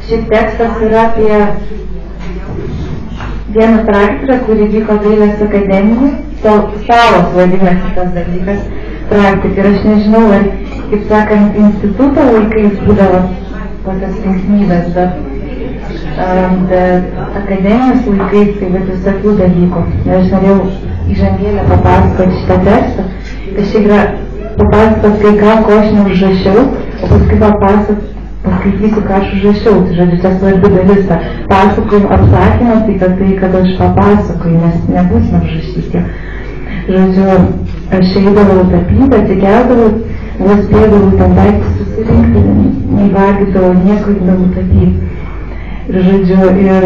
Šis tekstas yra apie vieną praktiką, kuri vyko dailės akademijoje. Salos vadinasi tas dalykas praktika. Ir aš nežinau, ar, kaip sakant, instituto laikais būdavo tokios linksmybės, bet akademijos laikais tai visokių dalykų. Ir aš norėjau įžangėlę papasakoti šitą tekstą. Kažkaip yra papasakoti kai ką, ko aš neužrašiau, o paskui paskaitysiu, ką aš užrašiau. Tai žodžiu, čia svarbi dalis tą pasakojimo apsakymas, tai kad aš papasakoju, nes nebūtina užrašyti. Žodžiu, aš eidavau tapyti, atsikeldavau, vos spėdavau ten daiktus susirinkti, neįvargydavau nieko, eidavau tapyti. Ir žodžiu, ir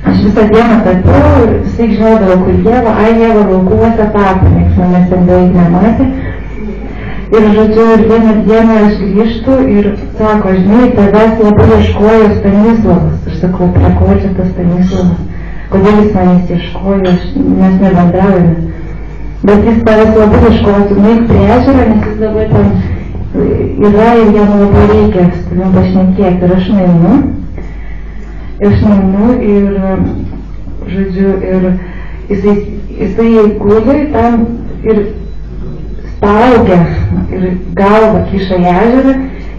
aš visą dieną tapiau ir visai žinodavau, kur Ieva, Ieva laukuose tapo, nieks manęs ten beveik nematė. Ir žodžiu, ir vieną dieną aš grįžtu ir sako, žinai, tavęs labai ieškojo Stanislavas. Aš sakau, prie ko čia tas Stanislavas? Kodėl jis manęs ieškojo, mes nebendraujame. Bet jis tavęs labai ieškojo, tu nueik prie ežerą, nes jis dabar ten yra ir jam labai reikia su tavim pašnekėti. Ir aš nueinu ir, žodžiu, ir jisai guli ten ir staugia ir galvą kiša į ežerą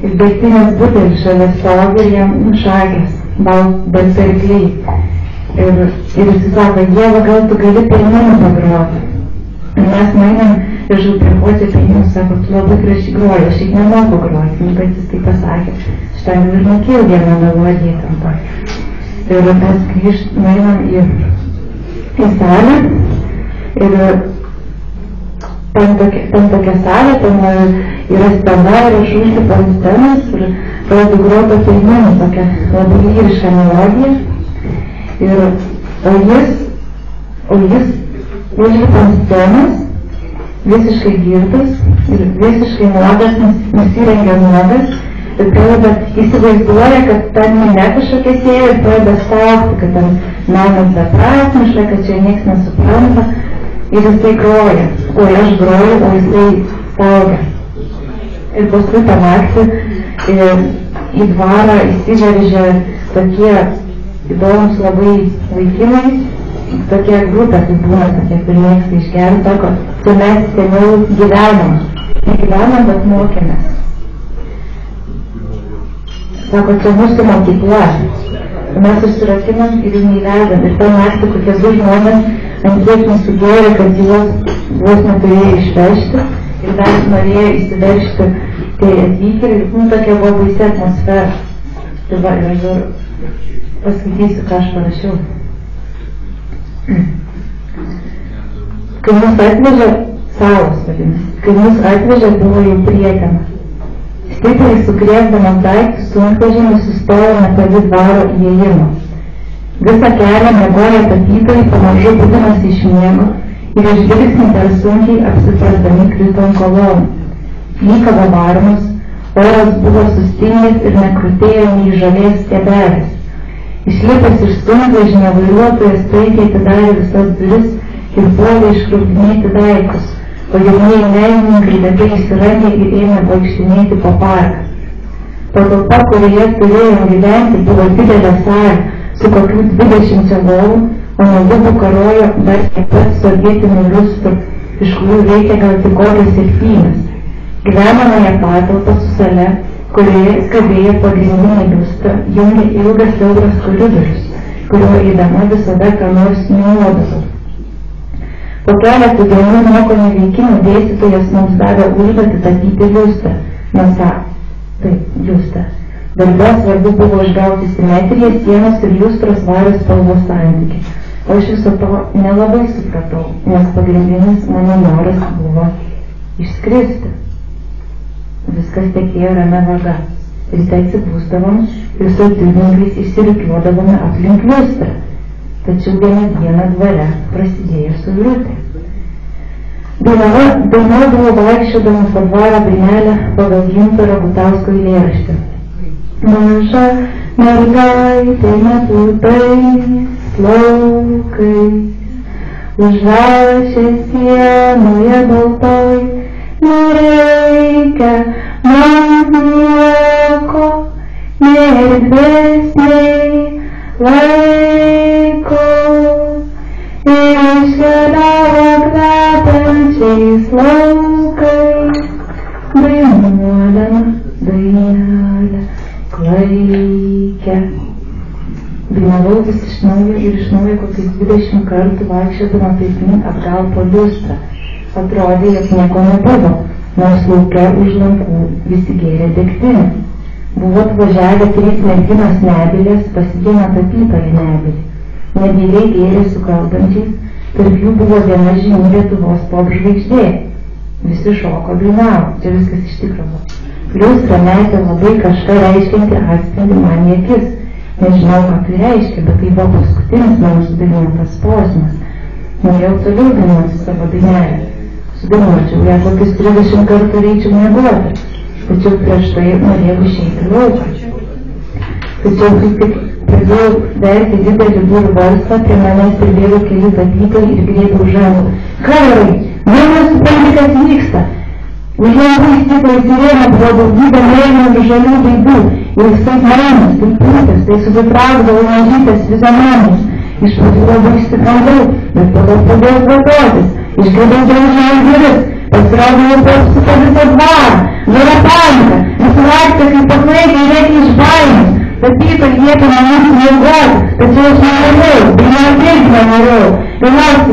ir degtinės butelis šalia staugia ir jam šakės, balserkliai. Ir jis sako, Ieva, gal tu gali pianinu pagroti. Ir mes mainam ir župripuoti pianinu, sako, tu labai gražiai groji, aš šiaip nemoku groti, bet jis tai pasakė, šitą ir mokėjau vieną melodiją tam tokį. Ir mes mainam į salę ir ten tokia salė, ten yra scena ir aš užlipu ant scenos ir pradedu groti pianinu, tokią labai lyrišką melodiją. O jis užlipa ant scenos, visiškai girtas ir visiškai nuogas, nusirengia nuogas ir pradeda įsivaizduoja, kad ten mane kažkokia sėja ir pradeda staukti, kad ten menas beprasmiška, kad čia nieks nesupranta. Ir jisai groja, o aš groju, o jisai staugia. Ir paskui tą naktį į dvarą įsiveržė tokie įdomus labai vaikinai, tokie grupė, tai būna tokie, kur mėgsta išgerti, sako, tai mes seniau gyvenom. Negyvenom, bet mokėmės. Sako, čia mūsų mokykla. Mes susirakinam ir jų neįvedam. Ir tą naktį kokie du žmonės ant tiek nesugėrė, kad juos vos neturėjo išvežti ir dar norėjo įsiveržti, tai atvykę ir tokia buvo baisi atmosfera. Tai va, ir aš dar paskaitysiu, ką aš parašiau. Kai mus atvežė, salos vadinasi, kai mus atvežė, buvo jau prietema. Stipriai sukrėsdamas daiktus sunkvežimį sustojo netoli dvaro įėjimo. Visą kelią miegoję tapytojai pamažu būdamas iš miego ir žvilgsnį per sunkiai apsiprasdami krito ant kolonų. Lykavo varnos, oras buvo sustingęs ir nekrutėjo nei žolės stiebelis. Išlipęs iš sunkvežimio vairuotojas staigiai atidarė visas duris ir puolė iškrautinėti daiktus, o jaunieji menininkai lėtai įsirangė ir ėmė vaikštinėti po parką. Patalpa, kurioje turėjom gyventi, buvo didelė salė su kokių 20 lovų, o nuo lubų karojo dar taip pat sovietinių liustrų, iš kurių reikia gal tik kokias 7. Gyvenamąją patalpą su sale, kurioje skabėjo pagrindinė liustra, jungė ilgas siauras koridorius, kuriuo eidama visada ką nors niuodavau. Po keletų dienų moko neveikimų dėstytojas mums davė užduotį tapyti liustrą. Taip, liustrą. Darbe svarbu buvo išgauti simetriją, sienos ir liustros svarios spalvos santykį. O aš viso to nelabai supratau, nes pagrindinis mano noras buvo išskristi. Viskas tekėjo ramia vaga. Ryte atsibūsdavom ir su etiudininkais išsirikiuodavome aplink liustrą. Tačiau vieną dieną dvare prasidėjo suirutė. Dainuodavau vaikščiodama po dvarą dainelę pagal Gintaro Gutausko eilėraštį. Maža mergaitė neturtais plaukais, užrašė sienoje baltoj, nereikia man nieko, erdvės nei laiko. Iškeliavo kvepiančiais laukais, dainuodama dainelę klaikę. Dainavau vis iš naujo ir iš naujo kokius 20 kartų vaikščiodama pirmyn atgal po liustrą. Atrodė, jog nieko nebuvo, nors lauke už lankų visi gėrė degtinę. Buvo atvažiavę 3 merginos nebylės pas vieną tapytoją nebylį. Nebyliai gėrė su kalbančiais, tarp jų buvo viena žymi Lietuvos popžvaigždė. Visi šoko dainavo, čia viskas iš tikrųjų. Liustra metė labai kažką reiškiantį atspindį man į akis. Nežinau, ką tai reiškia, bet tai buvo paskutinis mano sudainuotas posmas. Norėjau toliau dainuoti savo dainelę. Sudainuočiau ją kokius 30 kartų reičiau miegoti, tačiau prieš tai norėjau išeiti lauką. Tačiau kai tik pradėjau verti didelį durų balsą, prie manęs pribėgo keli tapytojai ir griebė už rankų. Karai, nesupranti, kas vyksta. Už langų įstiklo įsirėmė buvo daugybė mėlynų ir žalių veidų, ir visai mėlynas, tai pūtės, tai susitraukdavo mažytės vizamanus. Iš pradžių labai išsigandau, bet po to pradėjau kvatotis. Išgirdau daužą į duris, pasirodė jau persupę visą dvarą, žalia panika, visi laiptai kaip paklaikę rėkė iš baimės. Tapytojai liepė manęs miegoti, tačiau aš nenorėjau, dainuoti irgi nenorėjau. Galiausiai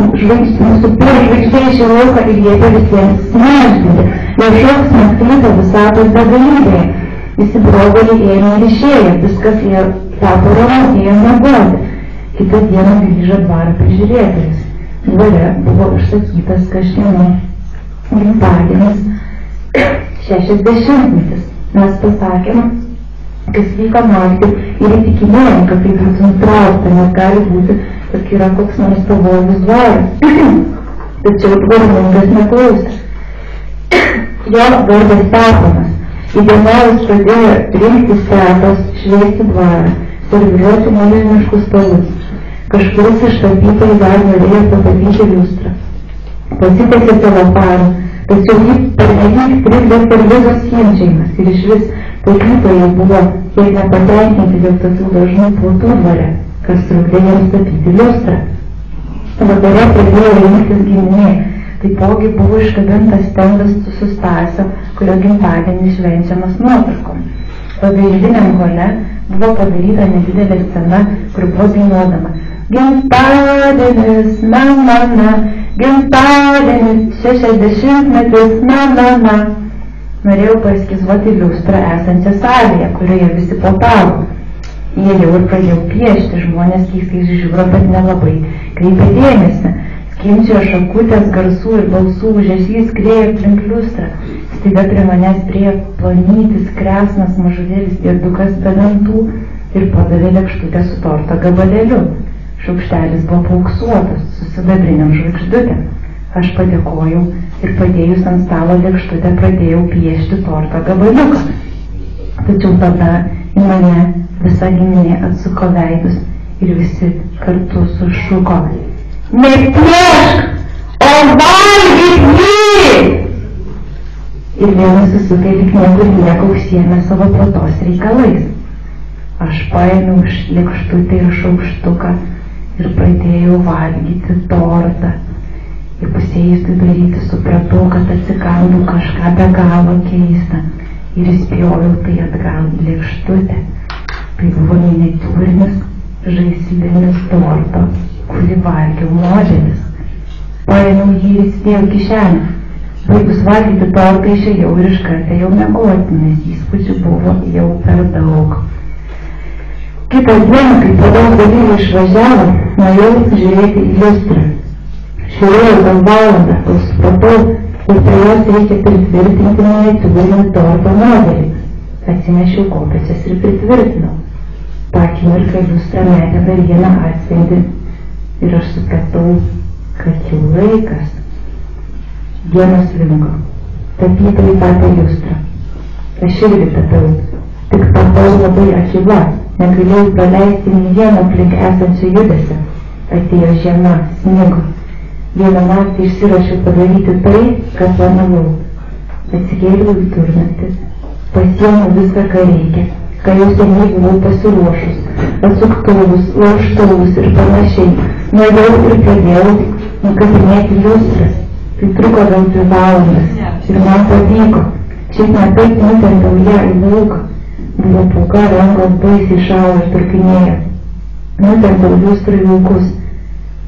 nusipirko žvaigždė iš lauką ir liepė visiems susimažinti. Jo šauks nesklydo visatos begalybėje. Visi broliai ėmė ir išėjo, viskas jie tapo ramu, ėjo miegoti. Kitą dieną grįžo dvaro prižiūrėtojas. Dvare buvo užsakytas kažkieno gimtadienis 60-metis. Mes pasakėme, kas vyko naktį ir įtikinėjom, kad tai būtų nutraukta, nes gali būti, kad yra koks nors pavojus dvaras. Tačiau dvarininkas neklausė. Jo vardas Steponas. Įdienojus pradėjo rinkti stepas, šveisti dvarą, serviruoti milžiniškus stalus. Kažkuris iš tapytojų dar norėjo patapyti liustrą. Pasitėkė celofaną, tačiau jį pernelyg trikdė servizos ginčijimas ir išvis tapytojai buvo kiek nepatenkinti dėl tokių dažnų puotų dvare, kas trukdė jiems tapyti liustrą. Vakare pradėjo rinktis giminė, taipogi buvo iškabintas stendas su Stasio, kurio gimtadienis švenčiamas nuotraukom. Pagrindiniam hole buvo padaryta nedidelė scena, kur buvo dainuodama: Gimtadienis, na, na, na, gimtadienis, 60-metis, na, na, na. Norėjau paskizuoti liustrą esančią salėje, kurioje visi potavo. Įėjau ir pradėjau piešti, žmonės keistai žiūro, bet nelabai kreipė dėmesį. Skimčiojo šakutės, garsų ir balsų ūžesys skriejo aplink liustrą. Staiga prie manęs priėjo plonytis, kresnas mažulėlis dėdukas be dantų ir padavė lėkštutę su torto gabalėliu. Šaukštelis buvo paauksuotas, su sidabriniam žvaigždutėm. Aš padėkojau ir padėjus ant stalo lėkštutę pradėjau piešti torto gabaliuką. Tačiau tada į mane visa giminė atsuko veidus ir visi kartu sušuko: nepiešk, o valgyk jį! Ir vienas susukė lyg niekur nieko užsiėmė savo platos reikalais. Aš paėmiau iš lėkštutę ir šaukštuką ir pradėjau valgyti tortą. Ir pusėjus tai daryti supratau, kad atsikandau kažką be galo keistą ir įspjojau tai atgal į lėkštutę. Tai buvo miniatiūrinis žaislinis torto, kurį valgiau modelis. Paėmiau jį ir įsidėjau kišenę. Baigus valgyti tortą išėjau ir iškart ėjau miegoti, nes įspūdžių buvo jau per daug. Kitą dieną, kai po daug dalyvių išvažiavo, nuėjau žiūrėti į liustrą. Žiūrėjau gal valandą, kol supratau, ir prie jos reikia pritvirtinti miniatiūrinį torto modelį. Atsinešiau kopėčias ir pritvirtinau. Ta akimirką liustra metė dar vieną atspindį ir aš supratau, kad jau laikas. Dienos slinko. Tapytojai tapė liustrą. Aš irgi tapiau, tik tapau labai akyla, negalėjau praleisti nei vieno aplink esančio judesio. Atėjo žiema, snigo. Vieną naktį išsirašiau padaryti tai, ką planavau. Atsikėliau vidurnaktį, pasiėmiau viską, ką reikia, kai jau seniai buvau pasiruošus, atsuktuvus, laužtuvus ir panašiai. Nuėjau ir pradėjau nukabinėti liustras. Tai truko gal 2 valandas ir man pavyko. Šiaip ne taip nutempiau ją į lauką. Buvo pūga, rankos baisiai šalo ir turkinėjo. Nutempiau liustrą į laukus.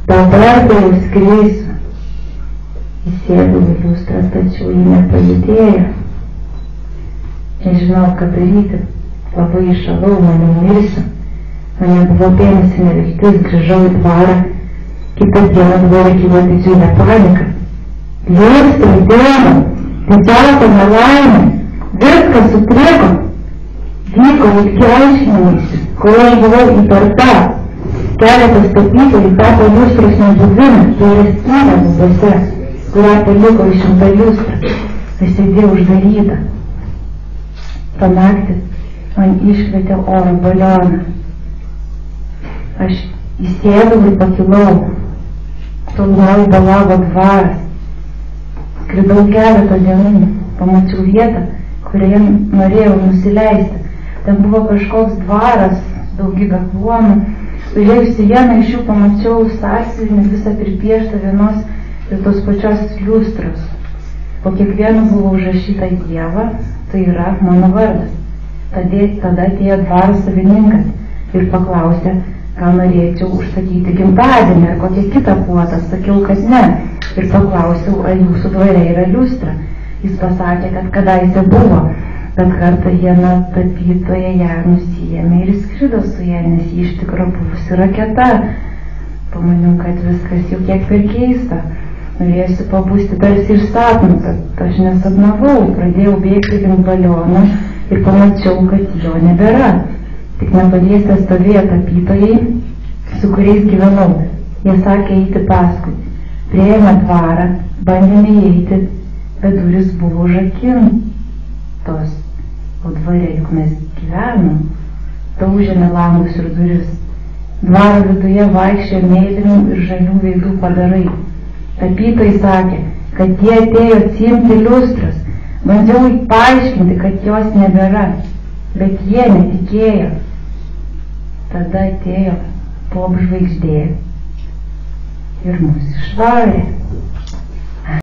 Dabar tai jau skrieisiu. Įsėdau į liustrą, tačiau jį nepajudėjo. Nežinau, ką daryti. Labai išalau, mane mirsiu. Mane buvo apėmusi neviltis, grįžau į dvarą. Kitą dieną buvo kilo didžiulė panika. Liustrai, Dieve, didžiausia nelaimė, viskas sutriko. Vyko ilgi aiškinimaisi, kol aš buvau įtarta. Keletas tapytojų tapo liustros nebuvimą, tai yra skylę lubose, kurią paliko išimta liustra. Tai sėdėjo uždaryta. Ta naktį man iškvietė oro balioną. Aš įsėdau ir pakilau. Tolumoj balavo dvaras. Skridau keletą dienų, pamačiau vietą, kurioje norėjau nusileisti. Ten buvo kažkoks dvaras, daugybė kluonų. Užėjusi vieną iš jų pamačiau sąsiuvinį visą pripieštą vienos ir tos pačios liustros. Po kiekvienu buvo užrašyta Dieva, tai yra mano vardas. Tada atėjo dvaro savininkas ir paklausė, ką norėčiau užsakyti gimtadienį ar kokią kitą puotą. Sakiau, kad ne. Ir paklausiau, ar jūsų dvare yra liustra. Jis pasakė, kad kadaise buvo, bet kartą viena tapytoja ją nusiėmė ir skrido su ją, nes ji iš tikro buvusi raketa. Pamaniau, kad viskas jau kiek per keista. Norėjusi pabusti tarsi iš sapnų, bet aš nesapnavau. Pradėjau bėgti link baliono ir pamačiau, kad jo nebėra. Tik netoliese stovėjo tapytojai, su kuriais gyvenau. Jie sakė eiti paskui. Priėjome dvarą, bandėme įeiti, bet durys buvo užrakintos. O dvare juk mes gyvenom. Daužėme langus ir duris. Dvaro viduje vaikščiojo mėlynų ir žalių veidų padarai. Tapytojai sakė, kad jie atėjo atsiimti liustras. Bandžiau paaiškinti, kad jos nebėra, bet jie netikėjo. Tada atėjo popžvaigždė ir mus išvarė.